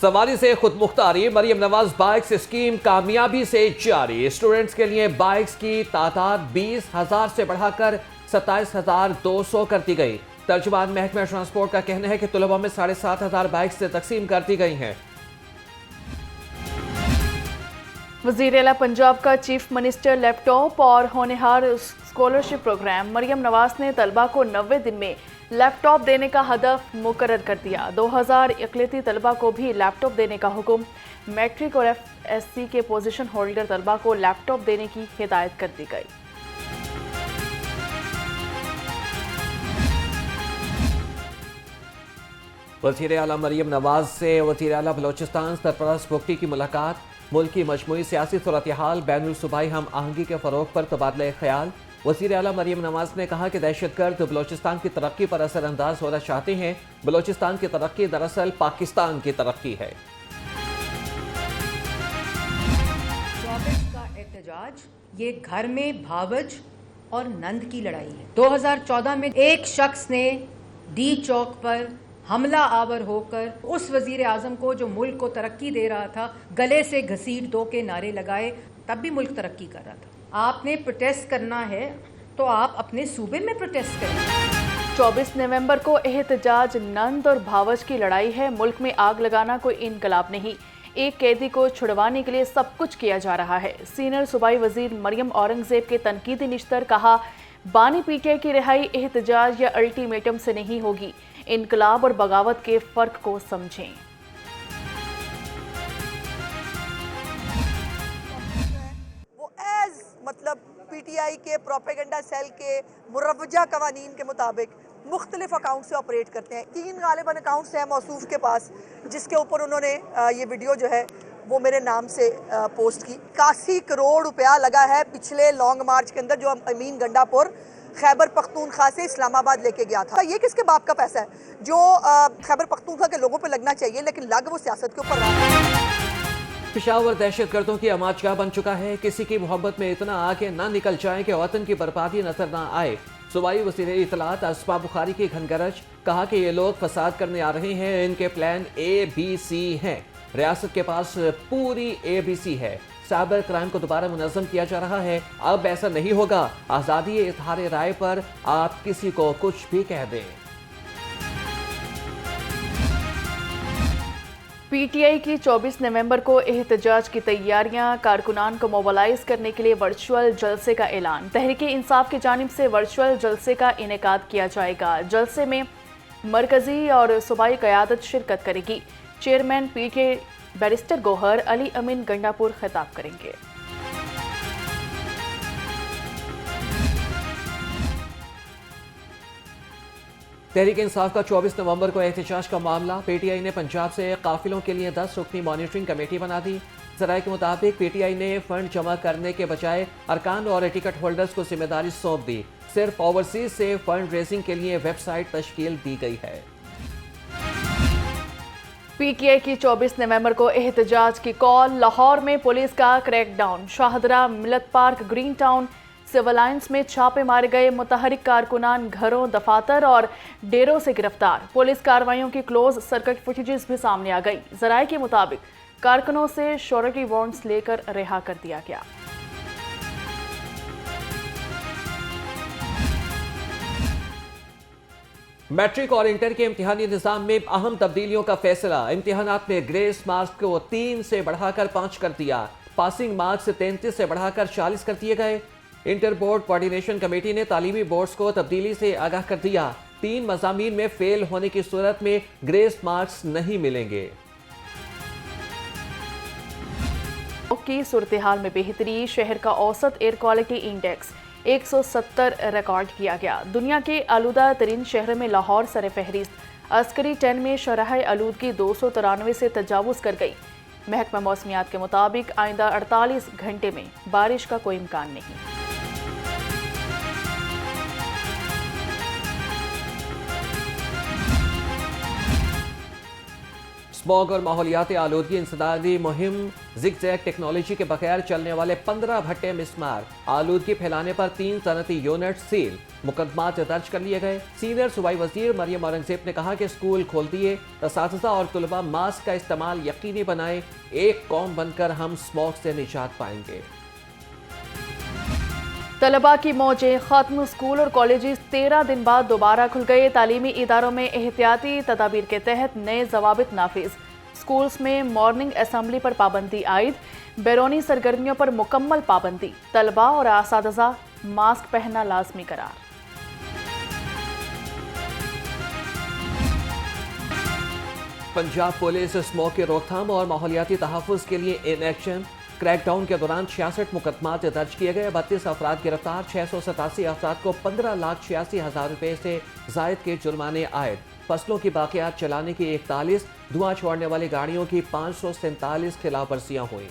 सवारी से खुद मुख्तारी, मरियम नवाज बाइक्स स्कीम कामयाबी से जारी। स्टूडेंट्स के लिए बाइक्स की तादाद 20,000 से बढ़ाकर 27,200 कर दी गई। तर्जुमान महकमा ट्रांसपोर्ट का कहना है कि तलबा में 7,500 बाइक्स से तकसीम कर दी गई हैं। वज़ीर आला पंजाब का चीफ मिनिस्टर लैपटॉप और होनहार स्कॉलरशिप प्रोग्राम। मरियम नवाज ने तलबा को 90 दिन में लैपटॉप देने का हदफ मुकर्रर कर दिया। 2000 इकलियती तलबा को भी लैपटॉप देने का हुक्म। मैट्रिक और FSC के पोजीशन होल्डर तलबा को लैपटॉप देने की हिदायत कर दी गई। वज़ीर आला मरियम नवाज से वज़ीर आला बलोचिस्तान सरपरस्त बुगटी की मुलाकात। मुल्क की मजमूई सियासी सूरत हाल, बैनुल सूबाई हम आहंगी के फ़रोग पर तबादला ख्याल। वज़ीर आला मरियम नवाज ने कहा कि दहशतगर्द बलोचिस्तान की तरक्की पर असरअंदाज होना चाहते हैं। बलोचिस्तान की तरक्की दरअसल पाकिस्तान की तरक्की है। 24 का एहतजाज ये घर में भावज और नंद की लड़ाई है। 2014 में एक शख्स ने डी चौक पर हमला आवर होकर उस वजीर आजम को जो मुल्क को तरक्की दे रहा था गले से घसीट दो के नारे लगाए, तब भी मुल्क तरक्की कर रहा था। आपने प्रोटेस्ट करना है तो आप अपने सूबे में प्रोटेस्ट करें। 24 नवंबर को एहतजाज नंद और भावज की लड़ाई है। मुल्क में आग लगाना कोई इनकलाब नहीं। एक कैदी को छुड़वाने के लिए सब कुछ किया जा रहा है। सीनियर सूबाई वजीर मरियम औरंगजेब के तनकीदी निश्तर कहा, बानी PTI की रिहाई एहतजाज या अल्टीमेटम से नहीं होगी। इनकलाब और बगावत के फर्क को समझें। मतलब PTI के प्रोपेगेंडा सेल के मुरवजा कवानीन के मुताबिक मुख्तलिफ अकाउंट से ऑपरेट करते हैं। 3 गालिबन अकाउंट्स हैं मौसूफ के पास, जिसके ऊपर उन्होंने ये वीडियो जो है वो मेरे नाम से पोस्ट की। 81 करोड़ रुपया लगा है पिछले लॉन्ग मार्च के अंदर, जो अमीन गंडापुर खैबर पख्तूनख्वा से इस्लामाबाद लेके गया था। ये किसके बाप का पैसा है जो खैबर पख्तूनख्वा के लोगों पे लगना चाहिए, लेकिन लग वो सियासत के ऊपर रहा है। पेशावर दहशतगर्दों की अमाचगा बन चुका है। किसी की मोहब्बत में इतना आगे ना निकल जाए कि वतन की बर्बादी नजर ना आए। सूबाई वज़ीर इत्तलात अस्मा बुखारी की घनगरज, कहा कि ये लोग फसाद करने आ रहे हैं। इनके प्लान ABC हैं। रियासत के पास पूरी ABC है। साइबर क्राइम को दोबारा मुनज़्ज़म किया जा रहा है। अब ऐसा नहीं होगा। आज़ादी इज़हार राय पर आप किसी को कुछ भी कह दें। PTI की 24 नवंबर को एहतजाज की तैयारियां। कारकुनान को मोबलाइज करने के लिए वर्चुअल जलसे का ऐलान। तहरीक इंसाफ की जानिब से वर्चुअल जलसे का इनेकाद किया जाएगा। जलसे में मरकजी और सूबाई क़यादत शिरकत करेगी। Chairman PTI barrister Gohar Ali Amin Gandapur खिताब करेंगे। तहरीक इंसाफ का 24 नवंबर को एहतजाज का मामला। PTI ने पंजाब से काफिलों के लिए 10 रुकनी मॉनिटरिंग कमेटी बना दी। ज़राए के मुताबिक PTI ने फंड जमा करने के बजाय अरकान और टिकट होल्डर्स को जिम्मेदारी सौंप दी। सिर्फ ओवरसीज से फंड रेजिंग के लिए वेबसाइट तश्कील दी गई है। PTI की 24 नवंबर को एहतजाज की कॉल। लाहौर में पुलिस का crackdown. Shahdara, Millat Park, Green Town, Civil Lines में छापे मारे गए। मुतहरिक कारकुनान घरों, दफातर और डेरों से गिरफ्तार। पुलिस कार्रवाइयों की क्लोज सर्किट फुटेजेस भी सामने आ गई। ज़राए के मुताबिक कारकुनों से श्योरिटी वारंट्स लेकर रिहा कर दिया गया। मैट्रिक और इंटर के इम्तिहानी निज़ाम में अहम तब्दीलियों का फैसला। इम्तिहानात में ग्रेस मार्क्स को 3 से बढ़ाकर 5 कर दिया। पासिंग मार्क्स 33 से बढ़ाकर 40 कर दिए गए। इंटर बोर्ड कोऑर्डिनेशन कमेटी ने तालीमी बोर्ड्स को तब्दीली से आगाह कर दिया। 3 मज़ामीन में फेल होने की सूरत में ग्रेस मार्क्स नहीं मिलेंगे। की सूरत हाल में बेहतरी। शहर का औसत एयर क्वालिटी इंडेक्स 170 रिकॉर्ड किया गया। दुनिया के आलूदा तरीन शहर में लाहौर सर फहरिस्त। अस्करी 10 में शरह आलूदगी 293 से तजावुज कर गई। महकमा मौसमियात के मुताबिक आइंदा 48 घंटे में बारिश का कोई इम्कान नहीं। स्मॉग और माहौलियाती आलूदगी इंसदादी मुहिम जिगजैग टेक्नोलॉजी के बगैर चलने वाले 15 भट्टे मिसमार, आलूदगी फैलाने पर 3 सनती यूनिट सील, मुकदमात दर्ज कर लिए गए। सीनियर सूबाई वजीर मरियम औरंगजेब ने कहा कि स्कूल खोल दिए, असातिज़ा और तुलबा मास्क का इस्तेमाल यकीनी बनाए, एक कौम बनकर हम स्मॉग से निजात पाएंगे। तलबा की मौजें खत्म, स्कूल और कॉलेजेस 13 दिन बाद दोबारा खुल गए। तालीमी इदारों में एहतियाती तदाबीर के तहत नए जवाबित नाफिज। स्कूल्स में मॉर्निंग असेंबली पर पाबंदी आयद, बैरूनी सरगर्मियों पर मुकम्मल पाबंदी। तलबा और असातिज़ा मास्क पहनना लाजमी करार। पंजाब पुलिस स्मॉग की रोकथाम और माहौलियाती तहफ़्फ़ुज़ के लिए इन एक्शन। क्रैकडाउन के दौरान 66 मुकदमात दर्ज किए गए, 32 अफराद गिरफ्तार, 687 अफराद को 15,86,000 रुपये से जायद के जुर्माने आयद। फसलों की बाकियात चलाने की 41, धुआं छोड़ने वाली गाड़ियों की 547 खिलाफ वर्जियां हुई।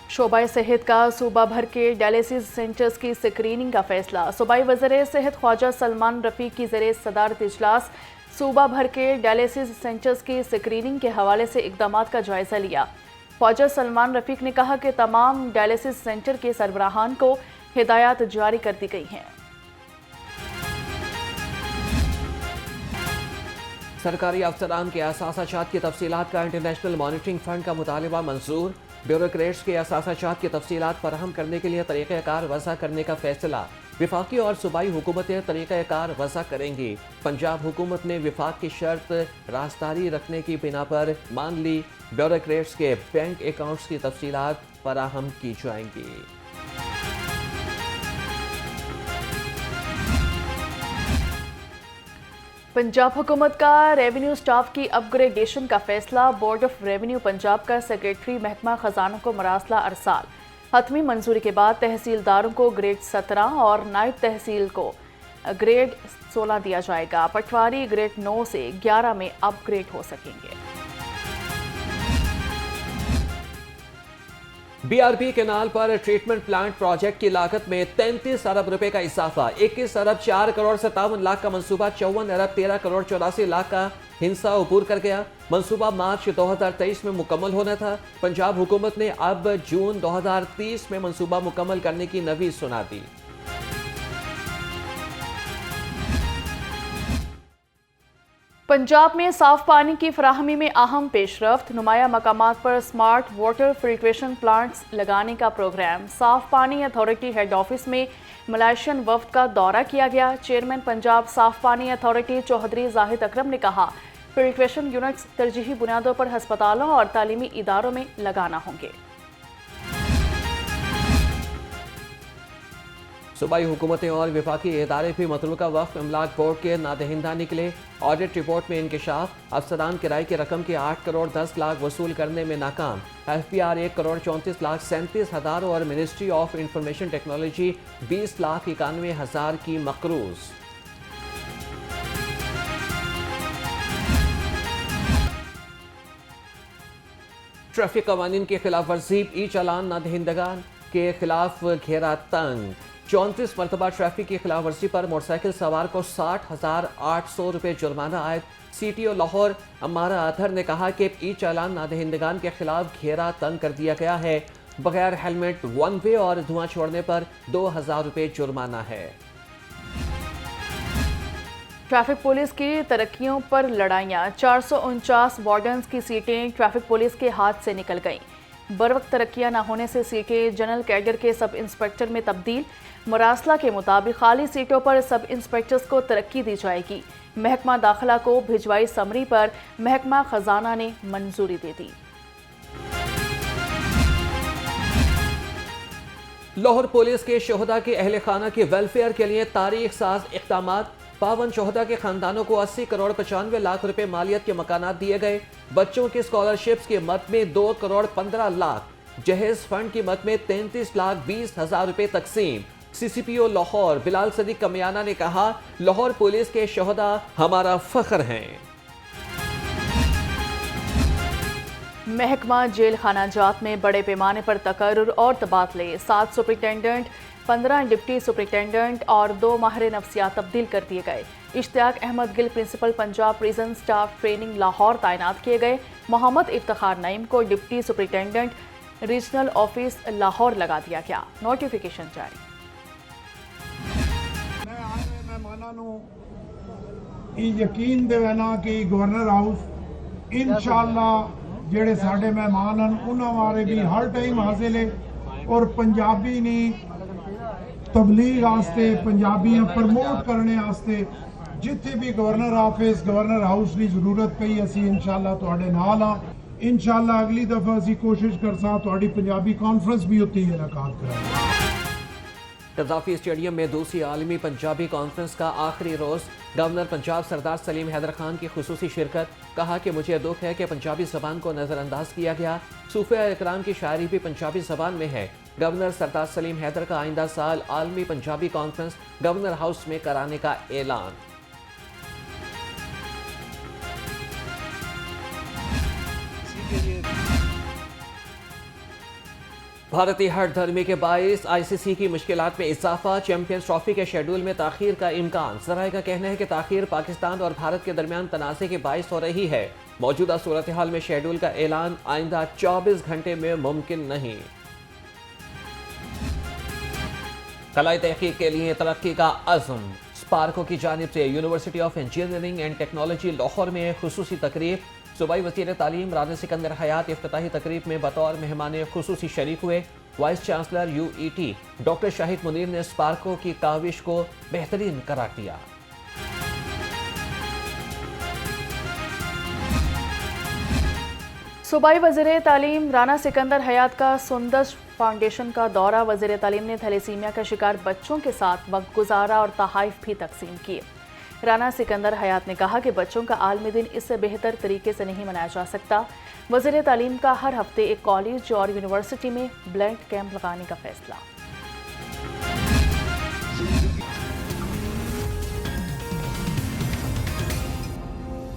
शोबाई सेहत का सूबा भर के डायलिसिस सेंटर्स की स्क्रीनिंग का फैसला। सूबाई वज़ीर सेहत ख्वाजा सलमान रफ़ीक की ज़रिए सदारत इजलास सूबा भर के डायलिसिस सेंटर्स की स्क्रीनिंग के हवाले से इक़दामात का जायज़ा लिया। ख्वाजा सलमान रफ़ीक ने कहा कि तमाम डायलिसिस सेंटर के सरबराहान को हिदायत जारी कर दी गई हैं। सरकारी अफसरान के असासाजात की तफसीलात का इंटरनेशनल मॉनिटरिंग फंड का मुतालिबा मंजूर। ब्यूरोक्रेट्स के असासाजात की तफसीलात फराहम करने के लिए तरीक़ाकार वज़ा करने का फैसला। विफाकी और सूबाई हुकूमतें तरीक़ाकार वज़ा करेंगी। पंजाब हुकूमत ने विफाक की शर्त रास्तारी रखने की बिना पर मान ली। ब्यूरोक्रेट्स के बैंक अकाउंट्स की तफसीलात फराहम की जाएंगी। पंजाब हुकूमत का रेवेन्यू स्टाफ की अपग्रेडेशन का फैसला। बोर्ड ऑफ रेवेन्यू पंजाब का सेक्रेटरी महकमा खजाना को मरासला अरसाल। हतमी मंजूरी के बाद तहसीलदारों को ग्रेड 17 और नायब तहसील को ग्रेड 16 दिया जाएगा। पटवारी ग्रेड 9 से 11 में अपग्रेड हो सकेंगे। BRP केनाल पर ट्रीटमेंट प्लांट प्रोजेक्ट की लागत में 33 अरब रुपए का इजाफा। 21 अरब 4 करोड़ 57 लाख का मंसूबा 54 अरब 13 करोड़ 84 लाख का हिस्सा अबूर कर गया। मंसूबा मार्च 2023 में मुकम्मल होना था। पंजाब हुकूमत ने अब जून 2030 में मंसूबा मुकम्मल करने की नवीद सुना दी। पंजाब में साफ पानी की फराहमी में अहम पेशरफ्त। नुमाया मकामात पर स्मार्ट वाटर फिल्ट्रेशन प्लांट्स लगाने का प्रोग्राम। साफ पानी अथॉरिटी हेड ऑफिस में मलेशियन वफ्द का दौरा किया गया। चेयरमैन पंजाब साफ पानी अथॉरिटी चौधरी जाहिद अकरम ने कहा, फिल्ट्रेशन यूनिट्स तरजीही बुनियादों पर हस्पतालों और तालीमी इदारों में लगाना होंगे। सूबाई हुकूमतें और विफाकी इदारे भी मतलूका वक्फ इमलाक बोर्ड के नादहिंदा निकले। ऑडिट रिपोर्ट में इंकशाफ। अफसरान किराए की रकम के 8 करोड़ 10 लाख वसूल करने में नाकाम। FPR 1 करोड़ 34 लाख 37 हज़ार और ministry of information technology 20 lakh 91 हज़ार की मकरूज। ट्रैफिक कवानीन की खिलाफ वर्जी। ई चालान नादहिंदगान के खिलाफ घेरा तंग। 34 मरतबा ट्रैफिक की खिलाफ वर्जी पर मोटरसाइकिल सवार को 60,800 रुपये जुर्माना आयद। CTO लाहौर अमारा अतहर ने कहा कि ई चालान नादहिंदगान के खिलाफ घेरा तंग कर दिया गया है। बगैर हेलमेट, वन वे और धुआं छोड़ने पर 2,000 रुपये जुर्माना है। ट्रैफिक पुलिस की तरक्कियों पर लड़ाइयाँ। 449 वार्डन्स की सीटें ट्रैफिक पुलिस के हाथ से निकल गईं। बरवक्त तरक्कियाँ न होने से सीटें जनरल कैडर के सब इंस्पेक्टर में तब्दील। मरासला के मुताबिक खाली सीटों पर सब इंस्पेक्टर्स को तरक्की दी जाएगी। महकमा दाखिला को भिजवाई समरी पर महकमा खजाना ने मंजूरी दे दी। लाहौर पुलिस के शोहदा के अहल खाना के वेलफेयर के लिए तारीख साज इक़दामात। 52 शोहदा के खानदानों को 80 करोड़ 95 लाख रुपए मालियत के मकानात दिए गए। बच्चों की स्कॉलरशिप्स की मद में 2 करोड़ 15 लाख। जहेज फंड की मद में 33 लाख 20 हजार रुपए तकसीम। CCPO लाहौर बिलाल सदीक कमियाना ने कहा, लाहौर पुलिस के शोहदा हमारा फख्र हैं। महकमा जेल खाना जात में बड़े पैमाने पर तकर्रुर और तबादले। 7 सुपरिटेंडेंट 15 डिप्टी सुपरिटेंडेंट और 2 माहिर नफ्सियात तब्दील कर दिए गए। Ishtiaq Ahmed Gill principal Punjab prison staff training Lahore तैनात किए गए। मोहम्मद इफ्तिखार नईम को deputy superintendent regional office Lahore लगा दिया गया। नोटिफिकेशन जारी। मैं आए हुए मेहमानों ਨੂੰ ਇਹ ਯਕੀਨ ਦਿਵਾਣਾ ਕਿ ਗਵਰਨਰ ਹਾਊਸ ਇਨਸ਼ਾਅੱਲਾ ਜਿਹੜੇ ਸਾਡੇ ਮਹਿਮਾਨ ਹਨ ਉਹਨਾਂ ਬਾਰੇ ਵੀ ਹਰ ਟਾਈਮ ਹਾਜ਼ਰ ਹੈ ਔਰ ਪੰਜਾਬੀ ਨੇ ਤਬਲੀਗ ਵਾਸਤੇ ਪੰਜਾਬੀਆਂ ਪ੍ਰਮੋਟ ਕਰਨੇ ਵਾਸਤੇ ਜਿੱਥੇ ਵੀ ਗਵਰਨਰ ਆਫਿਸ ਗਵਰਨਰ ਹਾਊਸ ਦੀ ਜ਼ਰੂਰਤ ਪਈ ਅਸੀਂ ਇਨਸ਼ਾਅੱਲਾ ਤੁਹਾਡੇ ਨਾਲ ਆ। ਇਨਸ਼ਾਅੱਲਾ ਅਗਲੀ ਦਫਾ ਅਸੀਂ ਕੋਸ਼ਿਸ਼ ਕਰਸਾਂ ਤੁਹਾਡੀ ਪੰਜਾਬੀ ਕਾਨਫਰੰਸ भी ਉੱਥੇ ਇਨਕਾਦ ਕਰਾਂਗੇ। कज़ाफ़ी स्टेडियम में दूसरी आलमी पंजाबी कॉन्फ्रेंस का आखिरी रोज़ गवर्नर पंजाब सरदार सलीम हैदर खान की खुसूसी शिरकत। कहा कि मुझे दुख है कि पंजाबी ज़बान को नज़रअंदाज किया गया। सूफ़े इकराम की शायरी भी पंजाबी ज़बान में है। गवर्नर सरदार सलीम हैदर का आइंदा साल आलमी पंजाबी कॉन्फ्रेंस गवर्नर हाउस में कराने का ऐलान। भारतीय हट धर्मी के बाइस आईसीसी की मुश्किलात में इजाफा। चैंपियंस ट्रॉफी के शेड्यूल में ताखीर का इम्कान। ज़राए का कहना है कि ताखीर पाकिस्तान और भारत के दरमियान तनाज़े के बाइस हो रही है। मौजूदा सूरत हाल में शेड्यूल का ऐलान आइंदा 24 घंटे में मुमकिन नहीं। खलाई तहकीक के लिए तरक्की का अज़्म। स्पार्को की जानिब से university of engineering and technology Lahore में खुसूसी तकरीब। सूबाई वज़ीर तालीम राना सिकंदर हयात इफ्तिताही तकरीब में बतौर मेहमान खुसूसी शरीक हुए। Vice chancellor UET doctor Shahid Munir ने स्पार्को की काविश को बेहतरीन करार दिया। सूबाई वज़ीर तालीम राना सिकंदर हयात का सुंदस फाउंडेशन का दौरा। वज़ीर तालीम ने थैलेसीमिया का शिकार बच्चों के साथ वक्त गुजारा और तहाइफ भी तकसीम किए। राना सिकंदर हयात ने कहा कि बच्चों का आलमी दिन इससे बेहतर तरीके से नहीं मनाया जा सकता। वज़ीर तालीम का हर हफ्ते एक कॉलेज और यूनिवर्सिटी में ब्लड कैंप लगाने का फैसला।